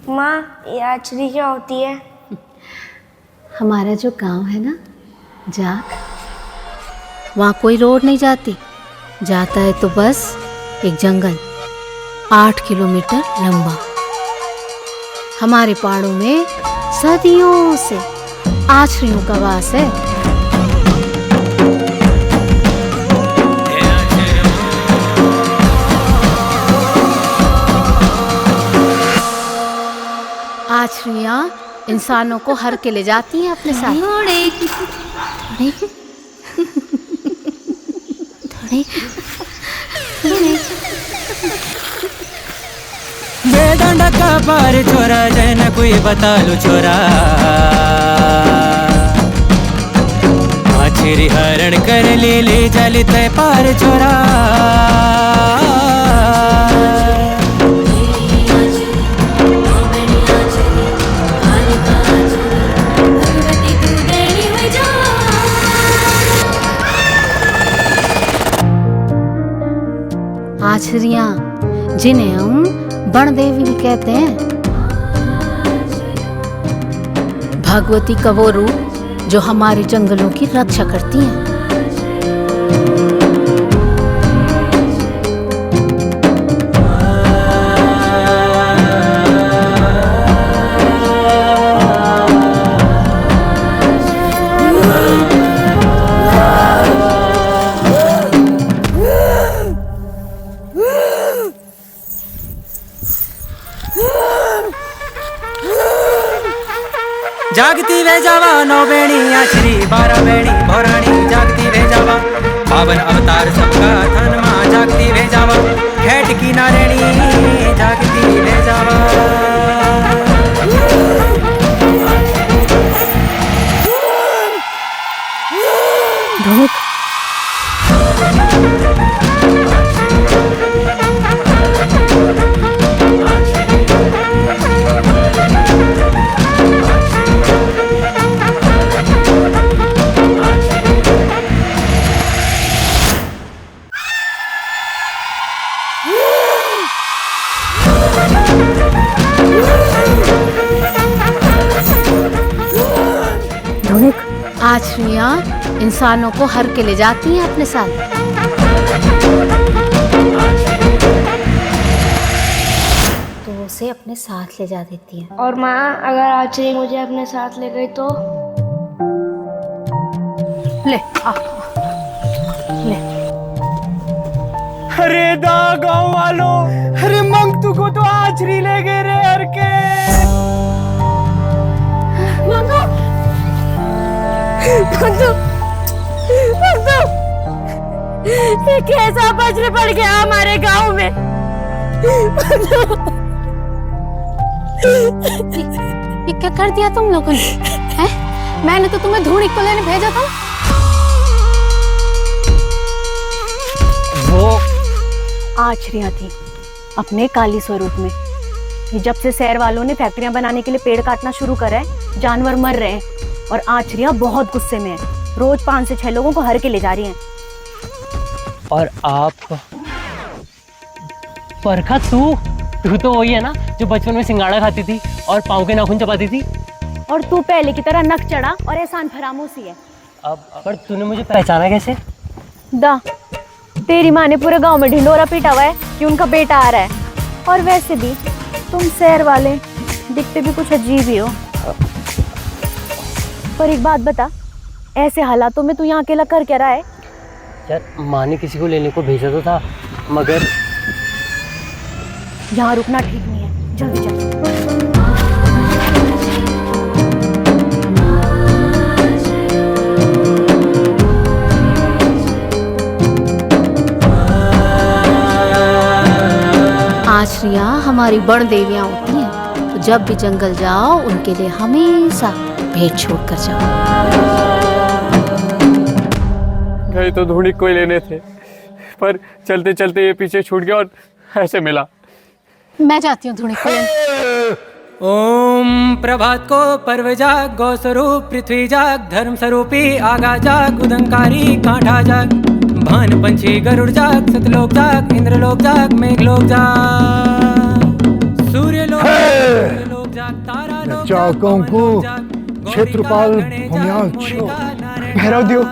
माँ, ये आचरी क्या होती है? हमारा जो गांव है ना, जाग, वहाँ कोई रोड नहीं जाती। जाता है तो बस एक जंगल 8 किलोमीटर लंबा। हमारे पहाड़ों में सदियों से आचरियों का वास है। आचरियाँ इंसानों को हर के ले जाती हैं अपने साथ। बेडंडा का पार छोरा जय न कोई बता लो छोरा। आछरी हरण कर ले जल तय पार छोरा। आचरियाँ जिन्हें हम बन देवी भी कहते हैं। भगवती का वो रूप जो हमारे जंगलों की रक्षा करती हैं। जागती वे जावा 9 बेणी आछरी 12 बेणी भोराणी। जागती वे जावा 52 अवतार सबका धन माँ। जागती वे जावा हेट की नारेणी। जागती वे जावा धूप आचरियाँ इंसानों को हर के ले जाती हैं अपने साथ। तो उसे अपने साथ ले जा देती हैं। और माँ, अगर आचरी मुझे अपने साथ ले गई तो? ले आ, ले। अरे दा गाँव वालों, अरे मंगतू को तो आछरी ले गए रे हर के। ये कैसा बज्र पड़ गया हमारे गांव में? ये क्या कर दिया तुम लोगों ने? हैं? मैंने तो तुम्हें धूनी को लेने भेजा था। वो आचरियाँ थी अपने काली स्वरूप में। ये जब से शहर वालों ने फैक्ट्रियां बनाने के लिए पेड़ काटना शुरू करा है, जानवर मर रहे हैं और आचरियाँ बहुत गुस्से में है। रोज 5 से 6 लोगों को हर के ले जा रही हैं। और आप परखा तू तो वही है ना जो बचपन में सिंगाड़ा खाती थी और पाँव के नाखून चबाती थी। और तू पहले की तरह नक चढ़ा और एहसान फरामोशी है। अब पर तूने मुझे पहचाना कैसे? दा, तेरी माँ ने पूरे गांव में ढिंडोरा पीटा हुआ है कि उनका बेटा आ रहा है। और वैसे भी तुम शहर वाले दिखते भी कुछ अजीब ही हो। पर एक बात बता, ऐसे हालातों में तू यहाँ अकेला कर क्या रहा है? यार माँ ने किसी को लेने को भेजा तो था, मगर यहाँ रुकना ठीक नहीं है। जल्दी चल। आचरियाँ हमारी बड़ देवियाँ होती हैं, तो जब भी जंगल जाओ उनके लिए हमेशा भेंट छोड़ कर जाओ। गए तो धूनी को ही लेने थे, पर चलते चलते ये पीछे छूट गया और ऐसे मिला। मैं जाती हूँ धूनी को लेने। ओम प्रभात को पर्व जाग, गौ स्वरूप पृथ्वी जाग, धर्म स्वरूपी आगा जाग, उदंकारी कांठा जाग, भान पंछी गरुड़ जाग, सतलोक जाग, इंद्रलोक जाग, मेघलोक जाग, सूर्यलोक जागों को क्षेत्रपाल भूमियाल छो भैरव दियो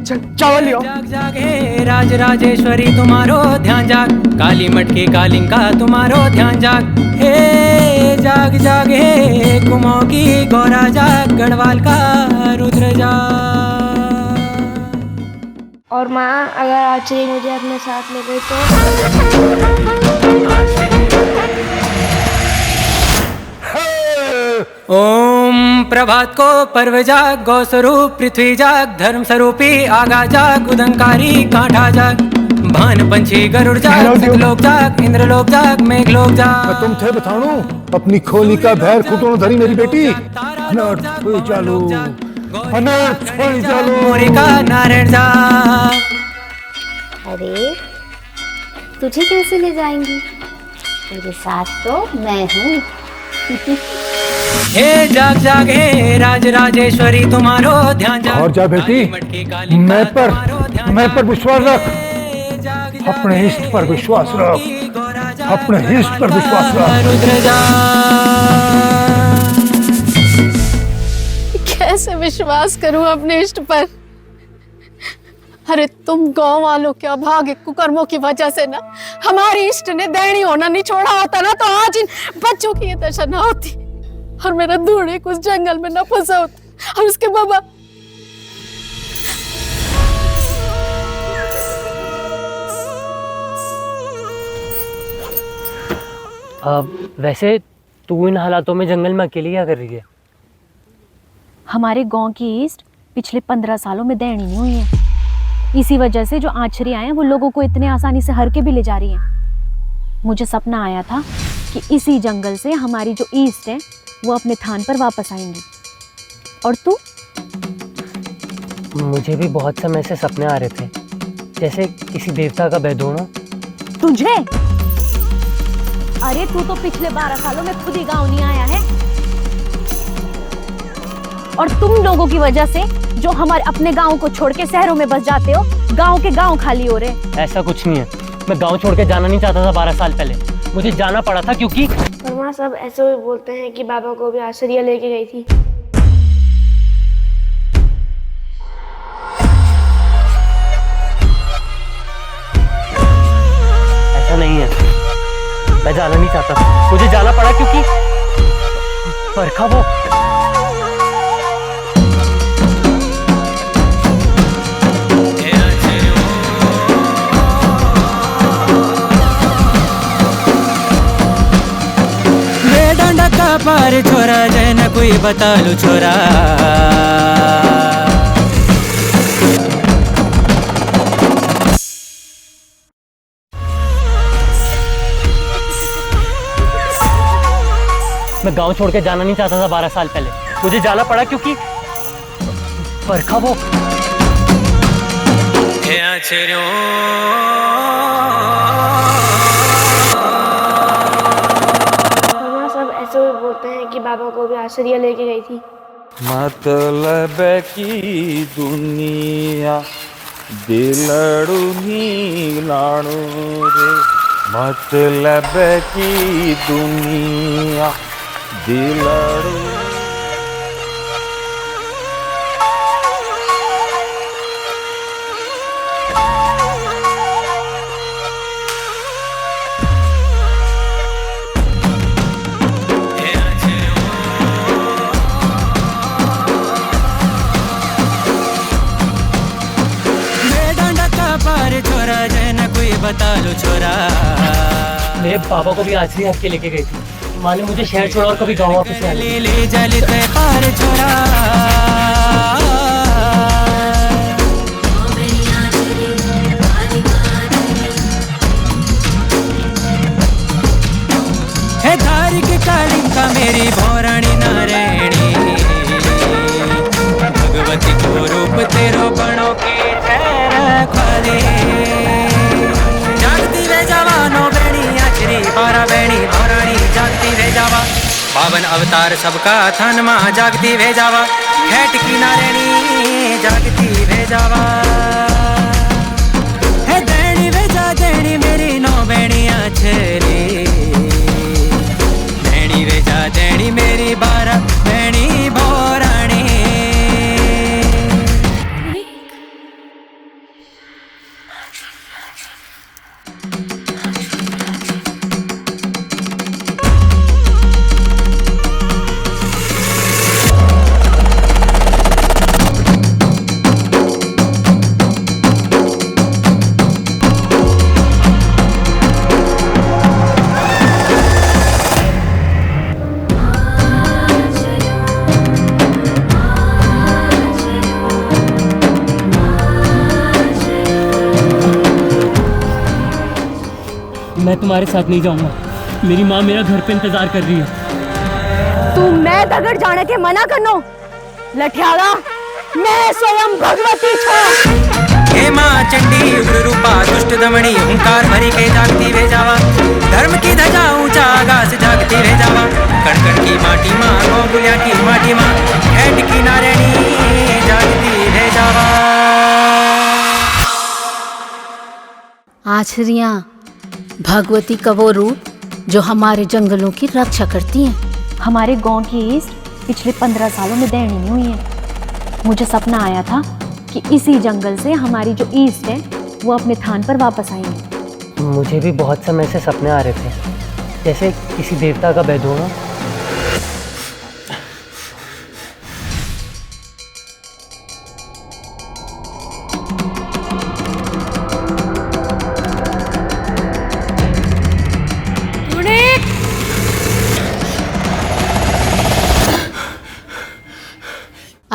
चावल लियो। जागे राज राजेश्वरी तुम्हारो ध्यान जाग, काली मटकी कालिंका तुम्हारो ध्यान जाग। हे जाग जाग हे कुमो की गौरा जाग, गढ़वाल का रुद्र जाग। और माँ अगर आचरी मुझे अपने साथ ले गई तो ओम प्रभात को पर्व जाग, गौ स्वरूप पृथ्वी जाग, धर्म स्वरूपी आगा जाग, उदंकारी कांठा जाग, भान पंछी गरुड़ जाग, लोक जाग, इंद्र लोक जाग, मेघ लोक जाग। तुम थे बताणु अपनी खोली का भैर कुटों धरी मेरी बेटी अनर्थ हुई चालू, अनर्थ हुई चालू। मोरी का नारायण जाग। अरे तुझे कैसे ले जाएंगी, तेरे साथ तो मैं हूँ। हे जाग जाग हे राज राजेश्वरी तुम्हारो ध्यान जाग। और जा बेटी, मैं पर विश्वास रख, अपने इष्ट पर विश्वास रख, अपने इष्ट पर विश्वास रख। रुद्र जाग। कैसे विश्वास करूं अपने इष्ट पर। अरे तुम गांव वालों के अभागे कुकर्मों की वजह से ना हमारी इष्ट ने दैनी होना नहीं छोड़ा होता ना, तो आज इन बच्चों की ये दशा ना होती और मेरा दूल्हे उस जंगल में ना फंसा होता और उसके बाबा। वैसे तू इन हालातों में जंगल में अकेली क्या कर रही है? हमारे गांव की ईस्ट पिछले 15 सालों में दैनी नहीं हुई है। इसी वजह से जो आचरी आए हैं वो लोगों को इतने आसानी से हर के भी ले जा रही हैं। मुझे सपना आया था कि इसी जंगल से हमारी जो ईस्ट है वो अपने थान पर वापस आएंगी। और तू? मुझे भी बहुत समय से सपने आ रहे थे, जैसे किसी देवता का बैद होना। तुझे? अरे तू तो पिछले 12 सालों में खुद ही गांव नहीं आया है। और तुम लोगों की वजह से जो हमारे अपने गांव को छोड़ के शहरों में बस जाते हो, गांव के गांव खाली हो रहे। ऐसा कुछ नहीं है, मैं गांव छोड़ के जाना नहीं चाहता था 12 साल पहले। मुझे जाना पड़ा था क्योंकि और माँ सब ऐसे भी बोलते हैं कि बाबा को भी आश्चर्य लेके गई थी। ऐसा नहीं है, मैं जाना नहीं चाहता। मुझे जाना पड़ा क्योंकि बरखा वो पार छोरा जय न कोई बता लो छोरा। मैं गांव छोड़ के जाना नहीं चाहता था 12 साल पहले। मुझे जाना पड़ा क्योंकि बरखा वो ऐसे भी बोलते हैं कि बाबा को भी आश्चर्य लेके गई थी। मतलब की दुनिया दिलड़ू ही लाड़ू रे, मतलब की दुनिया दिलड़ू। छोरा जय न कोई बता लो छोरा। मेरे पापा को भी आचरी हक के लेके गई थी। माँ ने मुझे शहर छोड़ा और कभी गाँव वापस नहीं आने ले जलित पार छोरा। है धारिक कालिका मेरी भौराणी नारायणी, भगवती को रूप तेरो बणों की रखवाली। जागती वे जवानो बेणी आचरी बारा बेणी भौराणी, जागती वे जावा पावन अवतार सबका थन माँ, जागती वे जावा खेट की नारायणी, जागती वे जावा। है देणी वे जा देणी मेरी नौ बेणी आचरी, देणी वे जा देणी मेरी 12 बहनी भोराणी। मैं तुम्हारे साथ नहीं जाऊंगा, मेरी माँ मेरा घर पे इंतजार कर रही है। तू मैं दगड़ जाने के मना करनो लठियाला, मैं स्वयं भगवती छो। हे माँ चंडी उग्र रूपा दुष्ट दमनी हुंकार भरी के जागती वे जावा, धर्म की ध्वजा ऊंचा आकाश जागती वे जावा। कण कण की माटी माँ गोगुलिया की माटी माँ, हेड की नारायणी जागती वे जावा। आछरियाँ भगवती का वो रूप जो हमारे जंगलों की रक्षा करती हैं। हमारे गांव की ईस्ट पिछले 15 सालों में दैनी नहीं हुई है। मुझे सपना आया था कि इसी जंगल से हमारी जो ईस्ट है वो अपने थान पर वापस आएंगे। मुझे भी बहुत समय से सपने आ रहे थे, जैसे किसी देवता का वध होना।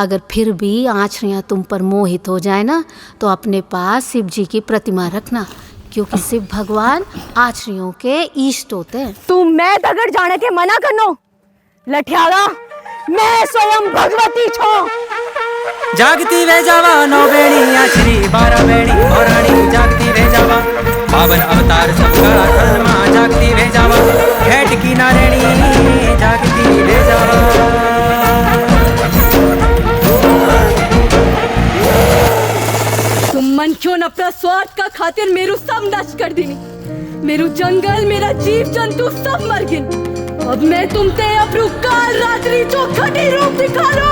अगर फिर भी आँचड़ियाँ तुम पर मोहित हो जाए ना, तो अपने पास शिव जी की प्रतिमा रखना, क्योंकि शिव भगवान आँचड़ियों के इष्ट होते हैं। तू मैं दगड़ जाने के मना करनो लठियाला, मैं स्वयं भगवती छो। जागती वे जावा 9 बेणी आछरी 12 बेणी भोराणी जागती वे जावा। 52 अवतार सबका तन माँ जागती वे जावा, हेड की नारायणी जागती वे जावा। मन क्यों न अपना स्वार्थ का खातिर मेरू सब नष्ट कर दीनी। मेरू जंगल मेरा जीव जंतु सब मर गिन। अब मैं तुमते अपरू काल रात्रि चौखटी रूप दिखालू।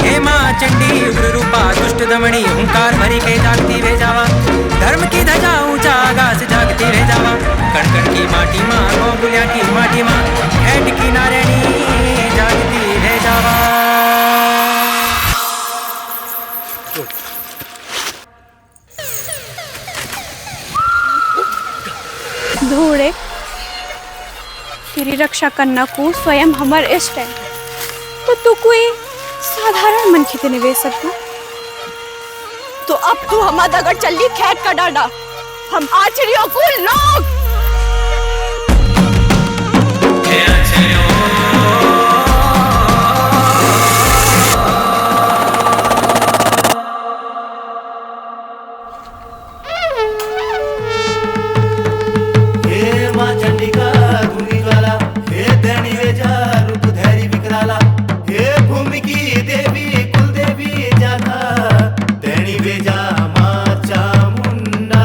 हे माँ चंडी उग्र रूपा दुष्ट दमनी हुंकार भरी के जागती वे जावा, धर्म की ध्वजा ऊंचा आकाश जागती वे जावा। कण कण की माटी माँ गोगुलिया की माटी माँ, हेड की नारायणी जागती वे जावा। धूड़े तेरी रक्षा करना को स्वयं हमार इष्ट है, तो तू कोई साधारण मन की निवेश सकता। तो अब तू हमारा दगड़ चली खेत का डांडा, हम आचरियों को लोग। हे माँ चंडिका धुनी ज्वाला, हे दैनी वेजा रूप धैर्य विकराला, हे भूमि की देवी कुल देवी जागा, दैनी वेजा माँ चामुंडा।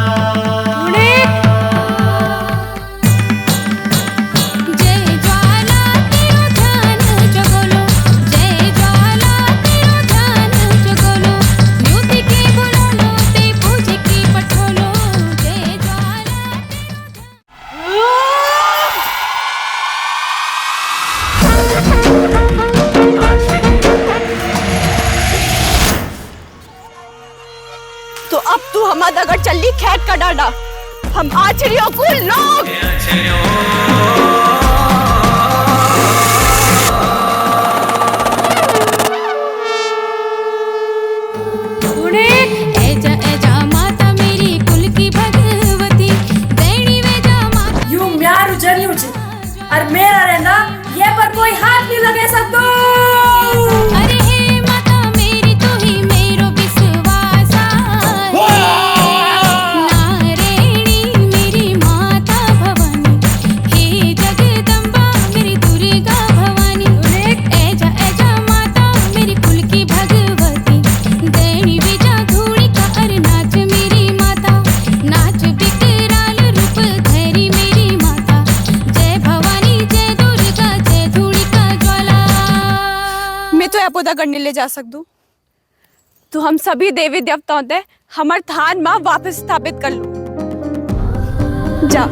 तो अब तू हमारा दगड़ चली खेत का डांडा, हम आचरियों को लोग। और मेरा रहना ये पर कोई हाथ नहीं लगे सकता। अरे हे माता मेरी तो ही मेरो विश्वास नारायणी मेरी माता भवानी, हे जग तो एपोदा करने ले जा सकदू तो हम सभी देवी देवताओं दे हमार थान माँ वापस स्थापित कर लू। जा,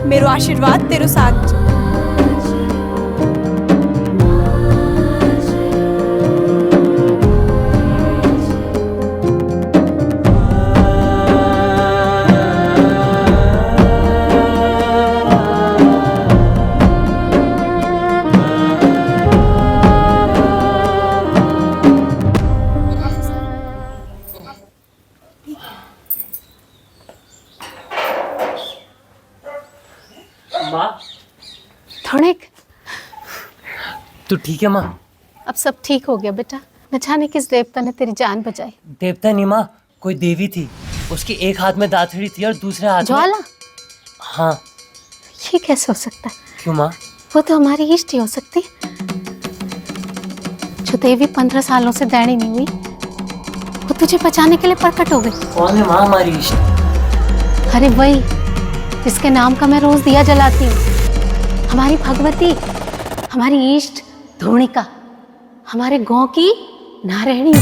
मेरो आशीर्वाद तेरो साथ। माँ, थोड़ेक तू ठीक है माँ? अब सब ठीक हो गया बेटा। न जाने किस देवता ने तेरी जान बचाई। देवता नहीं माँ, कोई देवी थी। उसके एक हाथ में दातरी थी और दूसरे हाथ में ज्वाला। हाँ। ये कैसे हो सकता है? क्यों माँ? वो तो हमारी इष्ट ही हो सकती। जो देवी 15 सालों से दैनी नहीं हुई, वो तुझे बचाने के लिए प्रकट हो गई। कौन है माँ हमारी इष्ट? अरे वही जिसके नाम का मैं रोज दिया जलाती हूँ। हमारी भगवती, हमारी इष्ट धूणिका, हमारे गांव की नारायणी।